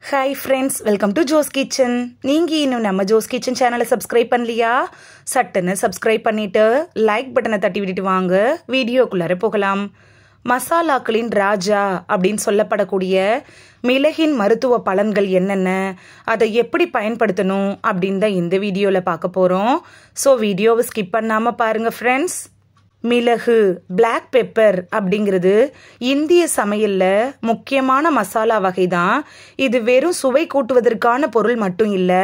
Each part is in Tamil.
Hi friends, welcome to Jo's kitchen. நீங்கள் இன்னும் நம்ம ஜோஸ் கிச்சன் சேனலை சப்ஸ்கிரைப் பண்ணலையா? சட்டுன்னு சப்ஸ்கிரைப் பண்ணிவிட்டு லைக் பட்டனை தட்டி விட்டுட்டு வாங்க வீடியோக்குள்ளார போகலாம். மசாலாக்களின் ராஜா அப்படின்னு சொல்லப்படக்கூடிய மிளகின் மருத்துவ பலன்கள் என்னென்ன, அதை எப்படி பயன்படுத்தணும் அப்படின்னு தான் இந்த வீடியோவில் பார்க்க போகிறோம். ஸோ வீடியோவை ஸ்கிப் பண்ணாமல் பாருங்கள் ஃப்ரெண்ட்ஸ். மிளகு, பிளாக் பெப்பர் அப்படிங்கிறது இந்திய சமையலில் முக்கியமான மசாலா வகை தான். இது வெறும் சுவை கூட்டுவதற்கான பொருள் மட்டும் இல்லை,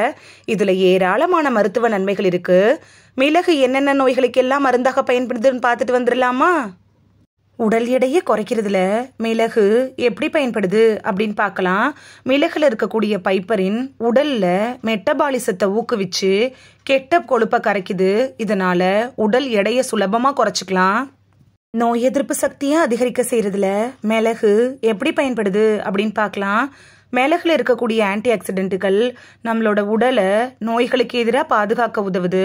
இதில் ஏராளமான மருத்துவ நன்மைகள் இருக்குது. மிளகு என்னென்ன நோய்களுக்கெல்லாம் மருந்தாக பயன்படுதுன்னு பார்த்துட்டு வந்துடலாமா? உடல் எடையை குறைக்கிறதுல மிளகு எப்படி பயன்படுது அப்படின்னு பார்க்கலாம். மிளகுல இருக்கக்கூடிய பைப்பரின் உடல்ல மெட்டபாலிசத்தை ஊக்குவிச்சு கெட்ட கொழுப்பை கரைக்குது. இதனால உடல் எடையை சுலபமாக குறைச்சிக்கலாம். நோய் எதிர்ப்பு சக்தியை அதிகரிக்க செய்யறதுல மிளகு எப்படி பயன்படுது அப்படின்னு பார்க்கலாம். மிளகுல இருக்கக்கூடிய ஆன்டி ஆக்சிடென்ட்டுகள் நம்மளோட உடலை நோய்களுக்கு எதிராக பாதுகாக்க உதவுது.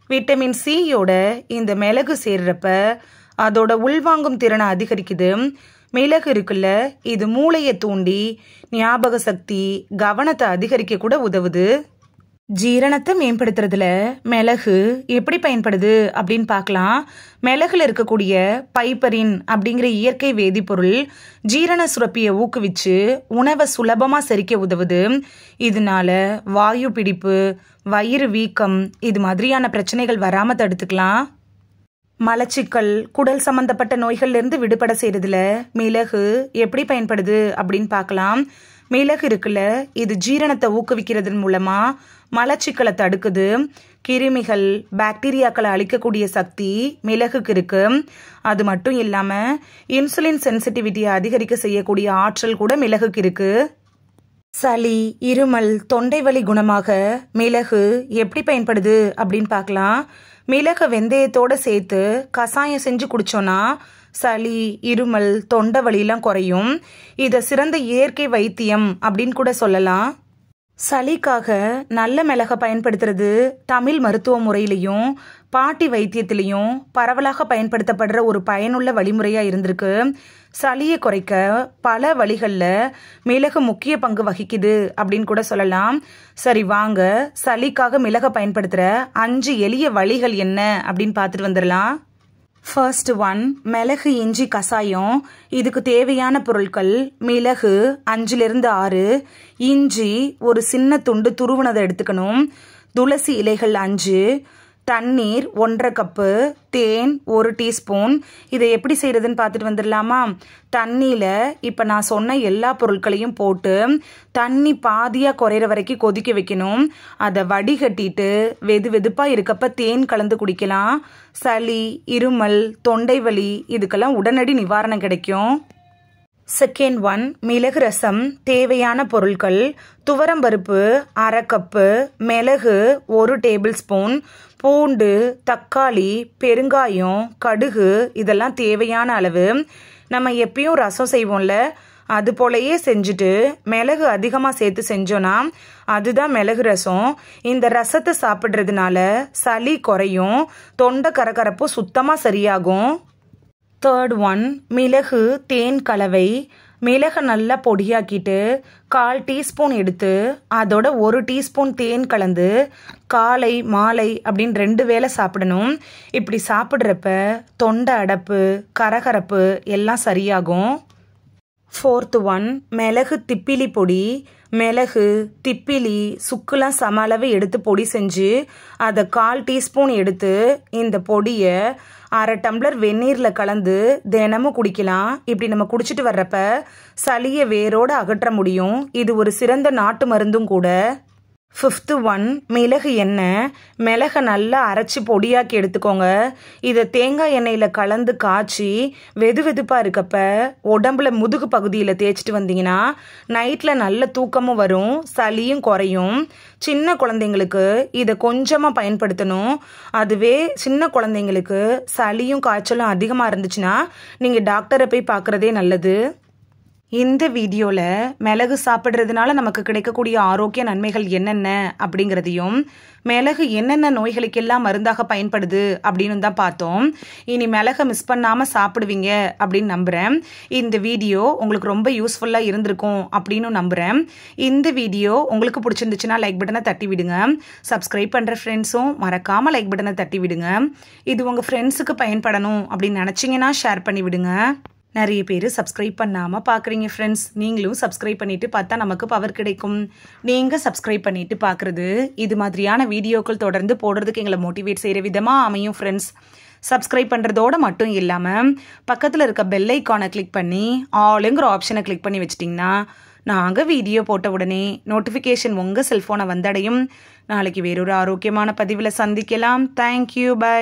விட்டமின் சியோட இந்த மிளகு சேர்றப்ப அதோட உள்வாங்கும் திறனை அதிகரிக்குது. மிளகு இருக்குல்ல, இது மூளையை தூண்டி ஞாபக சக்தி, கவனத்தை அதிகரிக்க கூட உதவுது. ஜீரணத்தை மேம்படுத்துறதுல மிளகு எப்படி பயன்படுது அப்படின்னு பார்க்கலாம். மிளகுல இருக்கக்கூடிய பைப்பரின் அப்படிங்கிற இயற்கை வேதிப்பொருள் ஜீரண சுரப்பியை ஊக்குவிச்சு உணவை சுலபமாக செரிக்க உதவுது. இதனால வாயு பிடிப்பு, வயிறு வீக்கம் இது மாதிரியான பிரச்சனைகள் வராமல் தடுத்துக்கலாம். மலச்சிக்கல், குடல் சம்பந்தப்பட்ட நோய்கள்லேருந்து விடுபட செய்யறதுல மிளகு எப்படி பயன்படுது அப்படின்னு பார்க்கலாம். மிளகு இருக்குல்ல, இது ஜீரணத்தை ஊக்குவிக்கிறதன் மூலமா மலச்சிக்கலை தடுக்குது. கிருமிகள், பாக்டீரியாக்களை அழிக்கக்கூடிய சக்தி மிளகுக்கு இருக்கு. அது மட்டும் இல்லாமல் இன்சுலின் சென்சிட்டிவிட்டியை அதிகரிக்க செய்யக்கூடிய ஆற்றல் கூட மிளகுக்கு இருக்கு. சளி, இருமல், தொண்டை வலி குணமாக மிளகு எப்படி பயன்படுது அப்படின்னு பார்க்கலாம். மிளகு வெந்தயத்தோடு சேர்த்து கசாயம் செஞ்சு குடிச்சோன்னா சளி, இருமல், தொண்டை வலியெல்லாம் குறையும். இதை சிறந்த இயற்கை வைத்தியம் அப்படின்னு கூட சொல்லலாம். சளிக்காக நல்ல மிளகை பயன்படுத்துறது தமிழ் மருத்துவ முறையிலையும் பாட்டி வைத்தியத்திலையும் பரவலாக பயன்படுத்தப்படுற ஒரு பயனுள்ள வழிமுறையாக இருந்திருக்கு. சளியை குறைக்க பல வழிகளில் மிளகு முக்கிய பங்கு வகிக்குது அப்படின்னு கூட சொல்லலாம். சரி வாங்க, சளிக்காக மிளகை பயன்படுத்துகிற 5 எளிய வழிகள் என்ன அப்படின்னு பார்த்துட்டு வந்துடலாம். ஃபர்ஸ்ட் ஒன், மிளகு இஞ்சி கசாயம். இதுக்கு தேவையான பொருட்கள்: மிளகு 5-6, இஞ்சி ஒரு சின்ன துண்டு துருவுனதை எடுத்துக்கணும், துளசி இலைகள் 5, தண்ணீர் 1/2 கப்பு, தேன் 1 டீஸ்பூன். இதை எப்படி செய்யறதுன்னு பார்த்துட்டு வந்துடலாமா? தண்ணியில் இப்போ நான் சொன்ன எல்லா பொருட்களையும் போட்டு தண்ணி பாதியாக குறையிற வரைக்கும் கொதிக்க வைக்கணும். அதை வடிகட்டிட்டு வெது வெதுப்பாக இருக்கப்ப தேன் கலந்து குடிக்கலாம். சளி, இருமல், தொண்டை வலி இதுக்கெல்லாம் உடனடி நிவாரணம் கிடைக்கும். செகண்ட் ஒன், மிளகு ரசம். தேவையான பொருட்கள்: துவரம்பருப்பு 1/2 கப்பு, மிளகு 1 டேபிள் ஸ்பூன், பூண்டு, தக்காளி, பெருங்காயம், கடுகு இதெல்லாம் தேவையான அளவு. நம்ம எப்பயும் ரசம் செய்வோம்ல, அது போலயே செஞ்சுட்டு மிளகு அதிகமாக சேர்த்து செஞ்சோன்னா அதுதான் மிளகு ரசம். இந்த ரசத்தை சாப்பிட்றதுனால சளி குறையும், தொண்டை கரகரப்பு சுத்தமாக சரியாகும். தேர்ட் ஒன், மிளகு தேன் கலவை. மிளகை நல்லா பொடியாக்கிட்டு 1/4 டீஸ்பூன் எடுத்து அதோட 1 டீஸ்பூன் தேன் கலந்து காலை மாலை அப்படின்னு 2 வேளை சாப்பிடணும். இப்படி சாப்பிட்றப்ப தொண்டை அடைப்பு, கரகரப்பு எல்லாம் சரியாகும். ஃபோர்த் ஒன், மிளகு திப்பிலி பொடி. மிளகு, திப்பிலி, சுக்குலாம் சம அளவு எடுத்து பொடி செஞ்சு அதை 1/4 டீஸ்பூன் எடுத்து இந்த பொடியை 1/2 டம்ளர் வெந்நீரில் கலந்து தினமும் குடிக்கலாம். இப்படி நம்ம குடிச்சிட்டு வர்றப்ப சளியை வேரோடு அகற்ற முடியும். இது ஒரு சிறந்த நாட்டு மருந்தும் கூட. ஃபிஃப்த்து ஒன், மிளகு எண்ணெய். மிளகை நல்லா அரைச்சி பொடியாக்கி எடுத்துக்கோங்க. இதை தேங்காய் எண்ணெயில் கலந்து காய்ச்சி வெது வெதுப்பாக இருக்கப்ப உடம்புல முதுகு பகுதியில் தேய்ச்சிட்டு வந்தீங்கன்னா நைட்டில் நல்ல தூக்கமும் வரும், சளியும் குறையும். சின்ன குழந்தைங்களுக்கு இதை கொஞ்சமாக பயன்படுத்தணும். அதுவே சின்ன குழந்தைங்களுக்கு சளியும் காய்ச்சலும் அதிகமாக இருந்துச்சுன்னா நீங்கள் டாக்டரை போய் பார்க்குறதே நல்லது. இந்த வீடியோவில் மிளகு சாப்பிட்றதுனால நமக்கு கிடைக்கக்கூடிய ஆரோக்கிய நன்மைகள் என்னென்ன அப்படிங்கிறதையும் மிளகு என்னென்ன நோய்களுக்கெல்லாம் மருந்தாக பயன்படுது அப்படின்னு தான் பார்த்தோம். இனி மிளகை மிஸ் பண்ணாமல் சாப்பிடுவீங்க அப்படின்னு நம்புகிறேன். இந்த வீடியோ உங்களுக்கு ரொம்ப யூஸ்ஃபுல்லாக இருந்திருக்கும் அப்படின்னு நம்புகிறேன். இந்த வீடியோ உங்களுக்கு பிடிச்சிருந்துச்சுன்னா லைக் பட்டனை தட்டி விடுங்க. சப்ஸ்கிரைப் பண்ணுற ஃப்ரெண்ட்ஸும் மறக்காமல் லைக் பட்டனை தட்டி விடுங்க. இது உங்கள் ஃப்ரெண்ட்ஸுக்கு பயன்படணும் அப்படின்னு நினச்சிங்கன்னா ஷேர் பண்ணி விடுங்க. நிறைய பேர் சப்ஸ்கிரைப் பண்ணாமல் பார்க்குறீங்க ஃப்ரெண்ட்ஸ். நீங்களும் சப்ஸ்கிரைப் பண்ணிவிட்டு பார்த்தா நமக்கு பவர் கிடைக்கும். நீங்கள் சப்ஸ்கிரைப் பண்ணிவிட்டு பார்க்குறது இது மாதிரியான வீடியோக்கள் தொடர்ந்து போடுறதுக்கு எங்களை மோட்டிவேட் செய்கிற விதமாக அமையும் ஃப்ரெண்ட்ஸ். சப்ஸ்கிரைப் பண்ணுறதோடு மட்டும் இல்லாமல் பக்கத்தில் இருக்க பெல் ஐக்கானை கிளிக் பண்ணி ஆளுங்கிற ஆப்ஷனை கிளிக் பண்ணி வச்சிட்டிங்கன்னா நாங்கள் வீடியோ போட்ட உடனே நோட்டிஃபிகேஷன் உங்கள் செல்ஃபோனை வந்தடையும். நாளைக்கு வேறொரு ஆரோக்கியமான பதிவில் சந்திக்கலாம். Thank you, by.